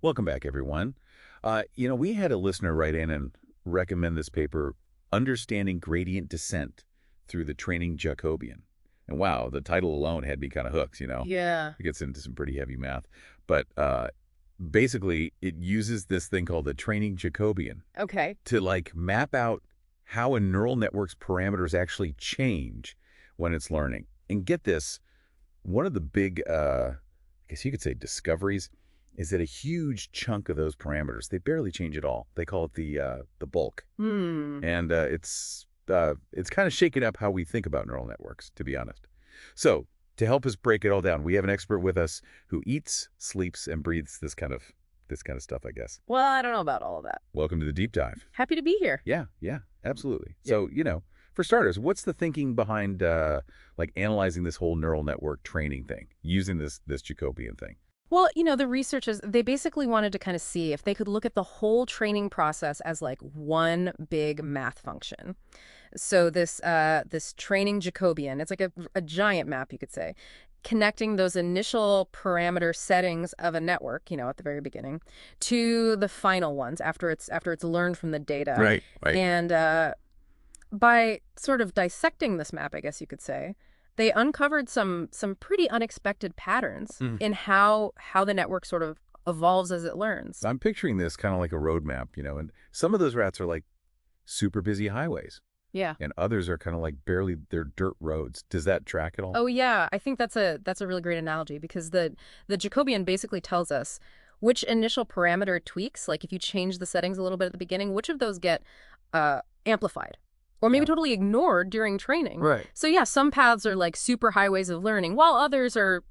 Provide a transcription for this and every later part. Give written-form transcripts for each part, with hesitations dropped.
Welcome back, everyone. We had a listener write in and recommend this paper, Understanding Gradient Descent Through the Training Jacobian. And wow, the title alone had me kind of hooked. Yeah. It gets into some pretty heavy math. But basically, it uses this thing called the training Jacobian Okay. to map out how a neural network's parameters actually change when it's learning. And get this, one of the big, I guess you could say discoveries, is that a huge chunk of those parameters, they barely change at all. They call it the bulk. Hmm. And it's kind of shaken up how we think about neural networks, to be honest. So to help us break it all down, we have an expert with us who eats, sleeps, and breathes this kind of stuff, I guess. Well, I don't know about all of that. Welcome to the deep dive. Happy to be here. Yeah, absolutely. Yeah. So, for starters, what's the thinking behind analyzing this whole neural network training thing, using this Jacobian thing? Well, the researchers, they basically wanted to kind of see if they could look at the whole training process as like one big math function. So this training Jacobian, it's like a giant map, you could say, connecting those initial parameter settings of a network, at the very beginning, to the final ones after it's learned from the data. Right. And by sort of dissecting this map, I guess you could say, they uncovered some pretty unexpected patterns in how the network sort of evolves as it learns. I'm picturing this kind of like a roadmap, and some of those routes are like super busy highways, Yeah. and others are kind of like they're dirt roads. Does that track at all? Oh yeah, I think that's a really great analogy because the Jacobian basically tells us which initial parameter tweaks, like if you change the settings a little bit at the beginning, which of those get amplified or maybe Yeah. totally ignored during training. Right. So yeah, some paths are like super highways of learning, while others are,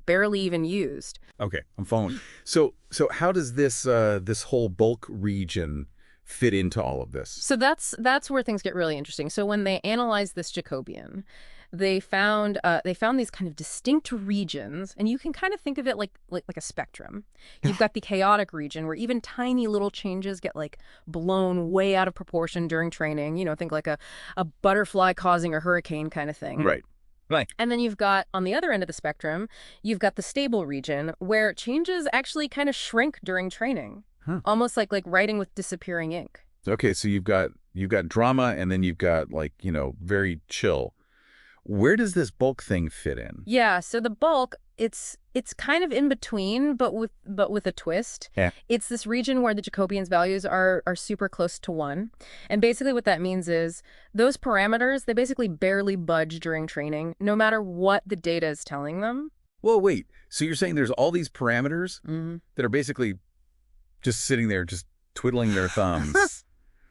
barely even used. Okay, I'm following. So how does this whole bulk region fit into all of this? So that's where things get really interesting. So when they analyzed this Jacobian, they found these kind of distinct regions, and you can kind of think of it like a spectrum. You've got the chaotic region where even tiny little changes get like blown way out of proportion during training. Think like a butterfly causing a hurricane kind of thing. Right. And then you've got, on the other end of the spectrum, you've got the stable region where changes actually kind of shrink during training. Huh. Almost like writing with disappearing ink. Okay, so you've got drama, and then you've got very chill. Where does this bulk thing fit in? Yeah, so the bulk, it's kind of in between, but with a twist. Yeah. It's this region where the Jacobian's values are super close to 1. And basically what that means is those parameters, they basically barely budge during training, no matter what the data is telling them. Well, wait. So you're saying there's all these parameters Mm-hmm. that are basically just sitting there, just twiddling their thumbs,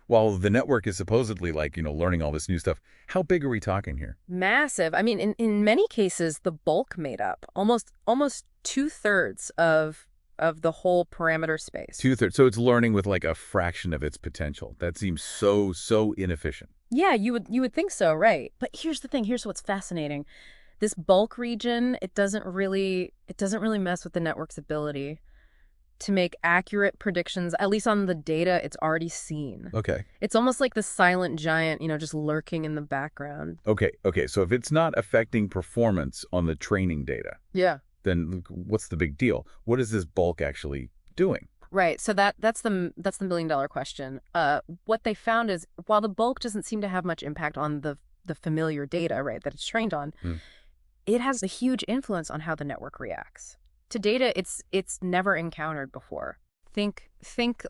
while the network is supposedly learning all this new stuff. How big are we talking here? Massive. I mean, in many cases, the bulk made up almost 2/3 of the whole parameter space. 2/3. So it's learning with a fraction of its potential. That seems so inefficient. Yeah, you would think so, right? But here's the thing. Here's what's fascinating. This bulk region, it doesn't really mess with the network's ability to make accurate predictions, at least on the data it's already seen. Okay. It's almost like the silent giant, just lurking in the background. Okay. So if it's not affecting performance on the training data, Yeah. then what's the big deal? What is this bulk actually doing? Right. So that's the million-dollar question. What they found is while the bulk doesn't seem to have much impact on the familiar data, right, that it's trained on, it has a huge influence on how the network reacts to data it's never encountered before. Think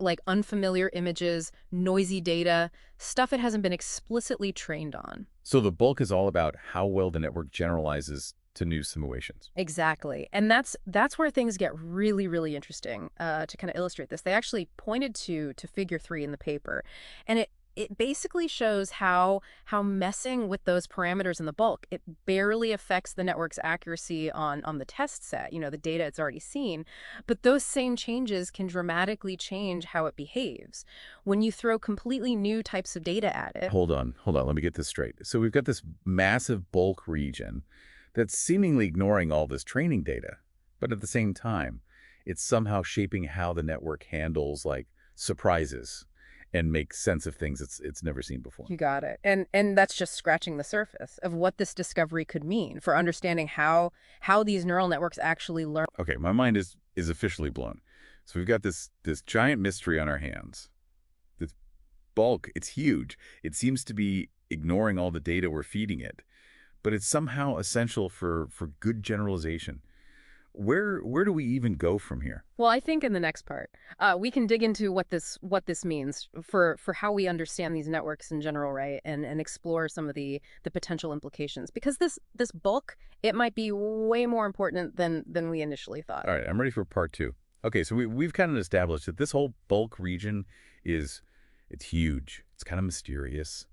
like unfamiliar images, noisy data, stuff it hasn't been explicitly trained on. So the bulk is all about how well the network generalizes to new simulations. Exactly. And that's where things get really, really interesting. To kind of illustrate this, they actually pointed to figure 3 in the paper. And it basically shows how messing with those parameters in the bulk, it barely affects the network's accuracy on the test set, the data it's already seen. But those same changes can dramatically change how it behaves when you throw completely new types of data at it. Hold on. Let me get this straight. So we've got this massive bulk region that's seemingly ignoring all this training data, but at the same time, it's somehow shaping how the network handles surprises and make sense of things it's never seen before. You got it. And that's just scratching the surface of what this discovery could mean for understanding how these neural networks actually learn. Okay, my mind is officially blown. So we've got this giant mystery on our hands. This bulk, it's huge. It seems to be ignoring all the data we're feeding it, but it's somehow essential for good generalization. Where do we even go from here? Well, I think in the next part, we can dig into what this means for how we understand these networks in general, right? And explore some of the potential implications. Because this bulk, it might be way more important than we initially thought. All right, I'm ready for part two. Okay, so we've kind of established that this whole bulk region it's huge. It's kind of mysterious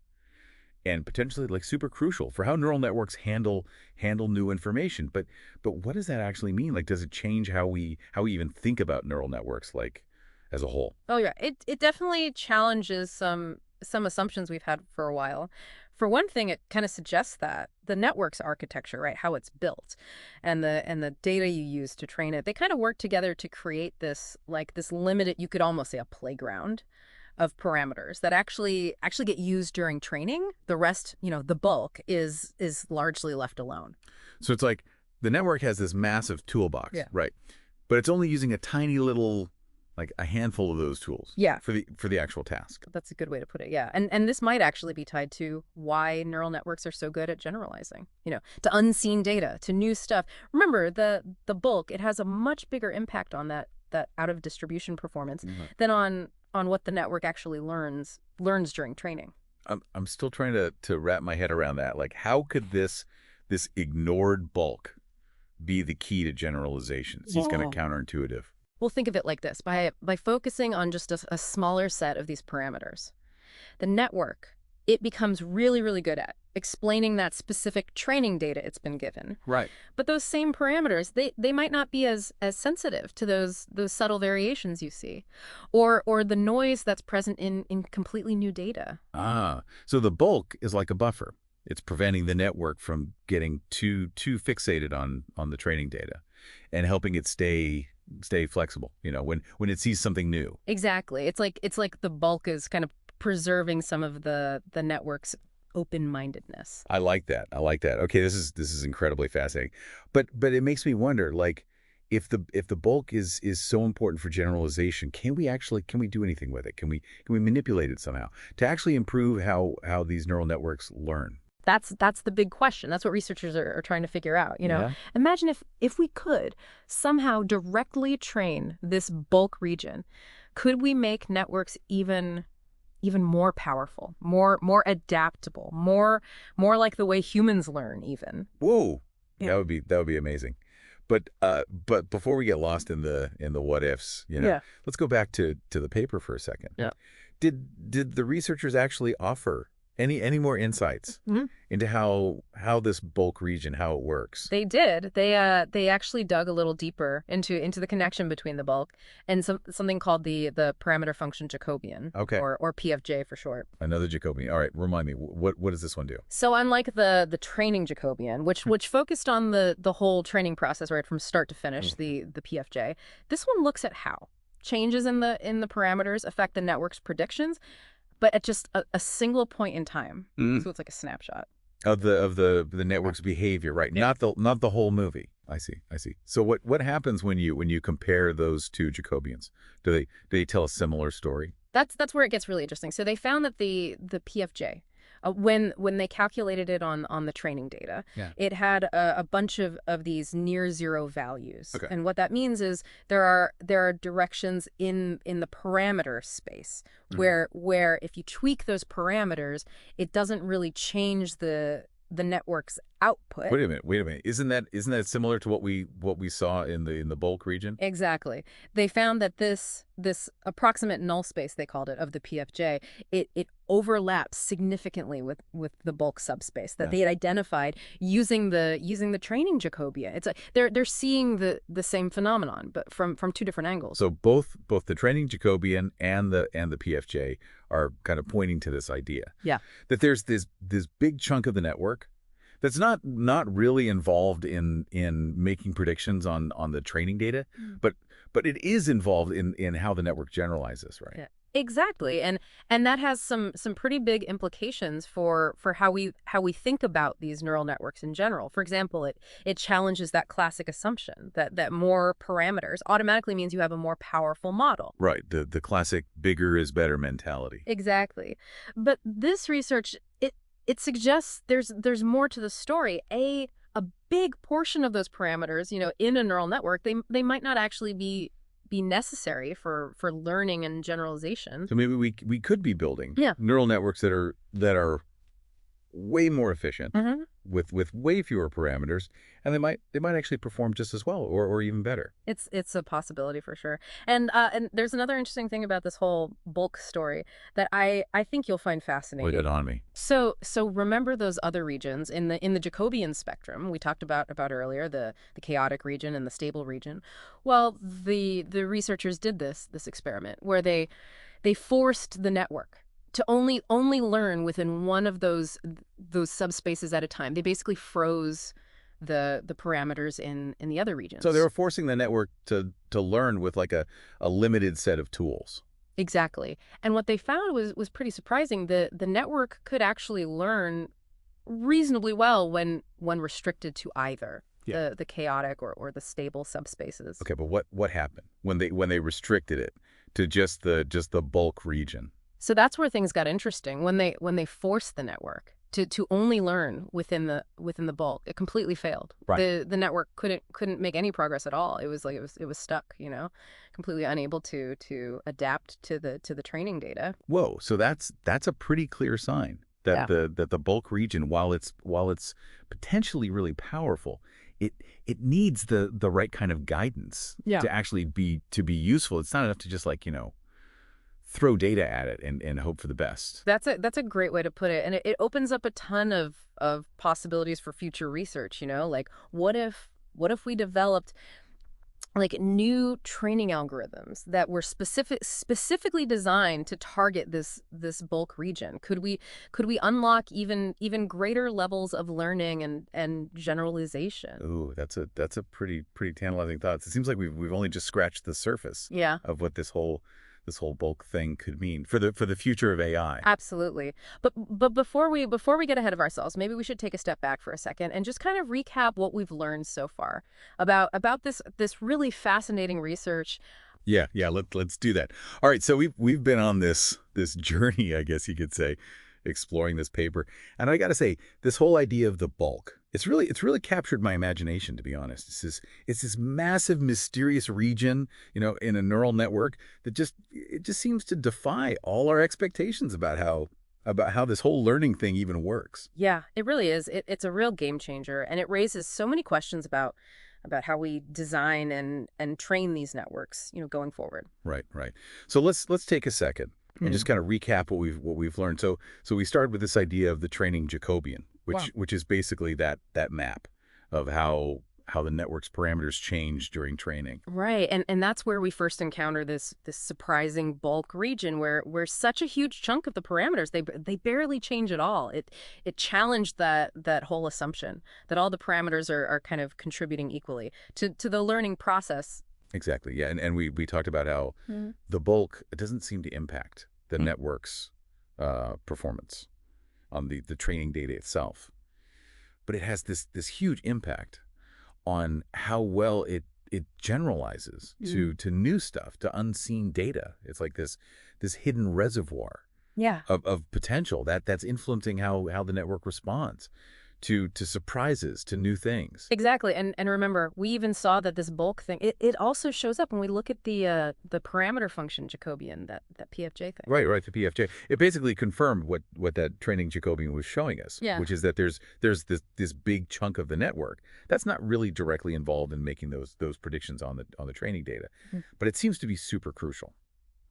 and potentially like super crucial for how neural networks handle new information. But what does that actually mean? Like, does it change how we even think about neural networks like as a whole? Oh yeah, it definitely challenges some assumptions we've had for a while. For one thing, it kind of suggests that the network's architecture, right, how it's built, and the data you use to train it, they kind of work together to create this limited, you could almost say a playground of parameters that actually get used during training. The rest, the bulk is largely left alone. So it's like the network has this massive toolbox, Yeah. right? But it's only using a tiny little, like a handful of those tools Yeah. for the actual task. That's a good way to put it. Yeah. And this might actually be tied to why neural networks are so good at generalizing, to unseen data, to new stuff. Remember, the bulk, it has a much bigger impact on that out of distribution performance than on what the network actually learns during training. I'm still trying to wrap my head around that. Like, how could this ignored bulk be the key to generalization? It seems kind of counterintuitive. Well, think of it like this. By focusing on just a smaller set of these parameters, the network, it becomes really, really good at explaining that specific training data it's been given. Right. But those same parameters, they might not be as sensitive to those subtle variations you see, or the noise that's present in completely new data. So the bulk is like a buffer. It's preventing the network from getting too fixated on the training data and helping it stay flexible, when it sees something new. Exactly. It's like the bulk is kind of preserving some of the network's open-mindedness. I like that. Okay, this is incredibly fascinating. But it makes me wonder, like, if the bulk is so important for generalization, can we do anything with it? Can we manipulate it somehow to actually improve how these neural networks learn? That's the big question. That's what researchers are trying to figure out. Yeah. Imagine if we could somehow directly train this bulk region, could we make networks even more powerful, more adaptable, more like the way humans learn even? Whoa. Yeah. That would be amazing. But before we get lost in the what ifs, Yeah. let's go back to the paper for a second. Yeah. Did the researchers actually offer any more insights into how this bulk region, how it works? They did. They actually dug a little deeper into the connection between the bulk and something called the parameter function Jacobian. Okay. Or PFJ for short. Another Jacobian. All right, remind me, what does this one do? So unlike the training Jacobian, which focused on the whole training process, right, from start to finish, the PFJ, this one looks at how changes in the parameters affect the network's predictions, but at just a single point in time. So it's like a snapshot Of the network's behavior, right? Yeah. Not the whole movie. I see. So what happens when you compare those two Jacobians? Do they tell a similar story? That's where it gets really interesting. So they found that the PFJ, when they calculated it on the training data, Yeah. it had a bunch of these near zero values. Okay. And what that means is there are directions in the parameter space where if you tweak those parameters, it doesn't really change the network's output. Wait a minute. Isn't that similar to what we saw in the bulk region? Exactly. They found that this approximate null space, they called it, of the PFJ, it overlaps significantly with the bulk subspace that they had identified using the training Jacobian. It's like they're seeing the same phenomenon, but from two different angles. So both the training Jacobian and the PFJ are kind of pointing to this idea. Yeah. That there's this big chunk of the network that's not really involved in making predictions on the training data, but it is involved in how the network generalizes, right? Yeah. Exactly. And that has some pretty big implications for how we think about these neural networks in general. For example, it challenges that classic assumption that more parameters automatically means you have a more powerful model. Right, the classic bigger is better mentality. Exactly. But this research, it suggests there's more to the story. A big portion of those parameters, in a neural network, they might not actually be necessary for learning and generalization. So maybe we could be building Yeah. neural networks that are way more efficient hmm with way fewer parameters, and they might actually perform just as well or even better. It's a possibility for sure. And there's another interesting thing about this whole bulk story that I think you'll find Lay that fascinating. on me. So remember those other regions in the Jacobian spectrum we talked about earlier, the chaotic region and the stable region. Well, the researchers did this experiment where they forced the network to only learn within one of those subspaces at a time. They basically froze the parameters in the other So they regions. were forcing the network to learn with like a limited set of tools. Exactly. And what they found was pretty surprising. The network could actually learn reasonably well when restricted to either Yeah. the chaotic or the stable subspaces. Okay, but what happened when they restricted it to just the bulk region? So that's where things got interesting. When they forced the network to only learn within the bulk, it completely failed. Right. The network couldn't make any progress at all. It was like it was stuck, completely unable to adapt to the training data. Whoa, so that's a pretty clear sign Yeah. that the bulk region, while it's potentially really powerful, it needs the right kind of guidance Yeah. to actually be useful. It's not enough to just like, throw data at it and hope for the best. That's a great way to put it. And it opens up a ton of possibilities for future research, like what if we developed like new training algorithms that were specifically designed to target this bulk region? Could we unlock even greater levels of learning and generalization? Ooh, that's a pretty tantalizing thought. It seems like we've only just scratched the surface Yeah. of what this whole bulk thing could mean for the future of AI. Absolutely. But before we get ahead of ourselves, maybe we should take a step back for a second and just kind of recap what we've learned so far about this really fascinating research. Yeah, yeah. Let's do that. All right. So we've been on this journey, I guess you could say, exploring this paper, and I got to say, this whole idea of the bulk, it's really captured my imagination. To be honest, it's this massive, mysterious region, in a neural network it just seems to defy all our expectations about how this whole learning thing even works. Yeah, it really is. It's a real game changer, and it raises so many questions about how we design and train these networks, going forward. Right, right. So let's take a second and Hmm. just kind of recap what we've learned. So we started with this idea of the training Jacobian, Wow. which is basically that map of how the network's parameters change during training. Right, and that's where we first encounter this surprising bulk region where such a huge chunk of the parameters they barely change at all. It challenged that whole assumption that all the parameters are kind of contributing equally to the learning process. Exactly. Yeah, and we talked about how Mhm. the bulk, it doesn't seem to impact the Mm. network's performance on the training data itself, but it has this huge impact on how well it generalizes Mm. to new stuff, to unseen data. It's like this hidden reservoir Yeah. of potential that's influencing how the network responds to surprises, to new things. Exactly. And remember, we even saw that this bulk thing, it also shows up when we look at the parameter function Jacobian, that PFJ thing. Right, right, the PFJ. It basically confirmed what that training Jacobian was showing us, Yeah. which is that there's this big chunk of the network that's not really directly involved in making those predictions on the training data, Mhm. but it seems to be super crucial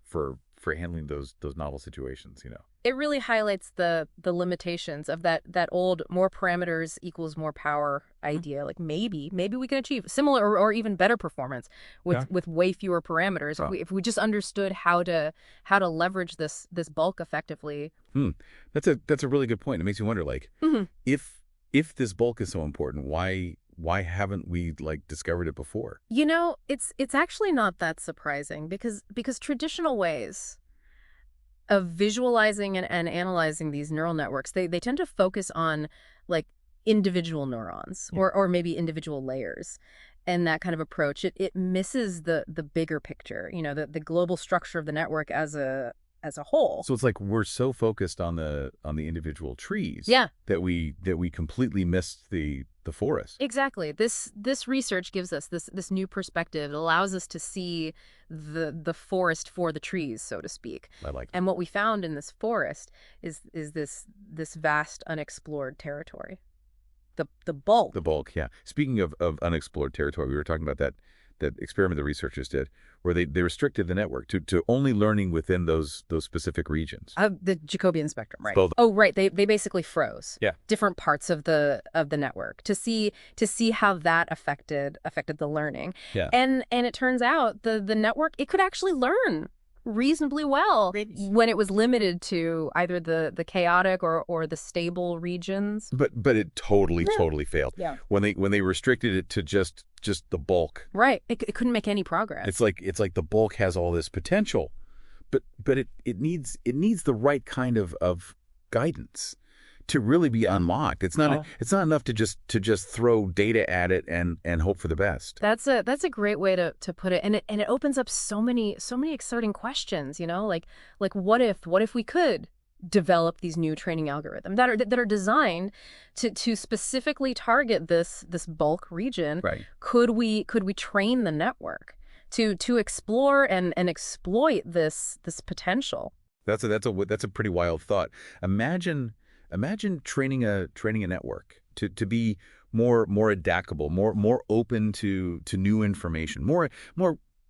for handling those novel situations. It really highlights the limitations of that old more parameters equals more power Mhm. idea. Like maybe we can achieve similar or even better performance Yeah. with way fewer parameters if Oh, we just understood how to leverage this bulk effectively. hmm. That's a really good point. It makes you wonder, like, Mhm. if this bulk is so important, why haven't we like discovered it before? It's actually not that surprising because traditional ways of visualizing and analyzing these neural networks, they tend to focus on like individual neurons Yeah. or maybe individual layers. And that kind of approach, it misses the bigger picture, the global structure of the network as a whole. So it's like we're so focused on the individual trees Yeah, that we completely missed the forest. exactly. This research gives us this new perspective. It allows us to see the forest for the trees, so to speak. I like that. And what we found in this forest is this vast unexplored territory. The bulk. The bulk, yeah. Speaking of unexplored territory, we were talking about that experiment the researchers did, where they restricted the network to only learning within those specific regions. Of the Jacobian spectrum, right? Both. Oh, right. They basically froze Yeah. different parts of the network to see how that affected the learning. Yeah. And it turns out the network, it could actually learn reasonably well Great. when it was limited to either the chaotic or the stable regions. But it totally Yeah. totally failed. Yeah. When they restricted it to just the bulk. Right. It couldn't make any progress. It's like the bulk has all this potential, but it needs the right kind of guidance to really be unlocked. It's not enough to just throw data at it and hope for the best. That's a great way to put it, and it opens up so many exciting questions. Like what if we could develop these new training algorithms that are designed to specifically target this bulk region? Right. Could we train the network to explore and exploit this potential? That's a pretty wild thought. Imagine training a network to be more adaptable, more open to new information, more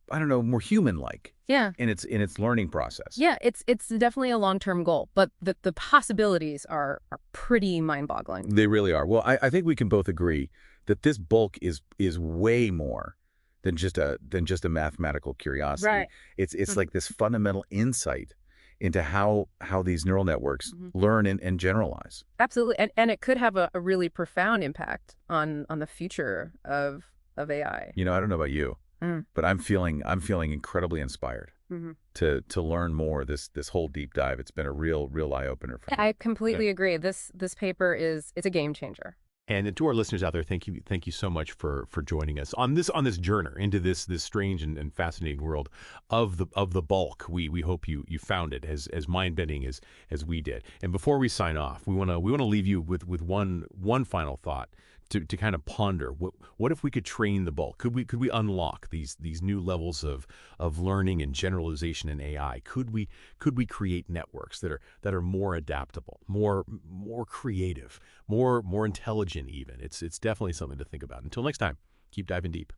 I don't know, more human-like Yeah. in its learning process. Yeah, it's definitely a long-term goal, but the possibilities are pretty mind-boggling. They really are. Well, I think we can both agree that this bulk is way more than just a mathematical curiosity. Right. It's like this fundamental insight into how these neural networks Mhm. learn and generalize. Absolutely, and it could have a really profound impact on the future of AI. I don't know about you, Mm. but I'm feeling incredibly inspired Hmm. to learn more. This whole deep dive, it's been a real eye opener for me. I completely agree. This paper it's a game changer. And to our listeners out there, thank you so much for joining us on this journey into this strange and fascinating world of the bulk. We hope you found it as mind bending as we did. And before we sign off, we want to leave you with one final thought to kind of ponder. What if we could train the bulk? Could we unlock these new levels of learning and generalization in AI? Could we create networks that are more adaptable, more creative, more intelligent even? It's definitely something to think about. Until next time, keep diving deep.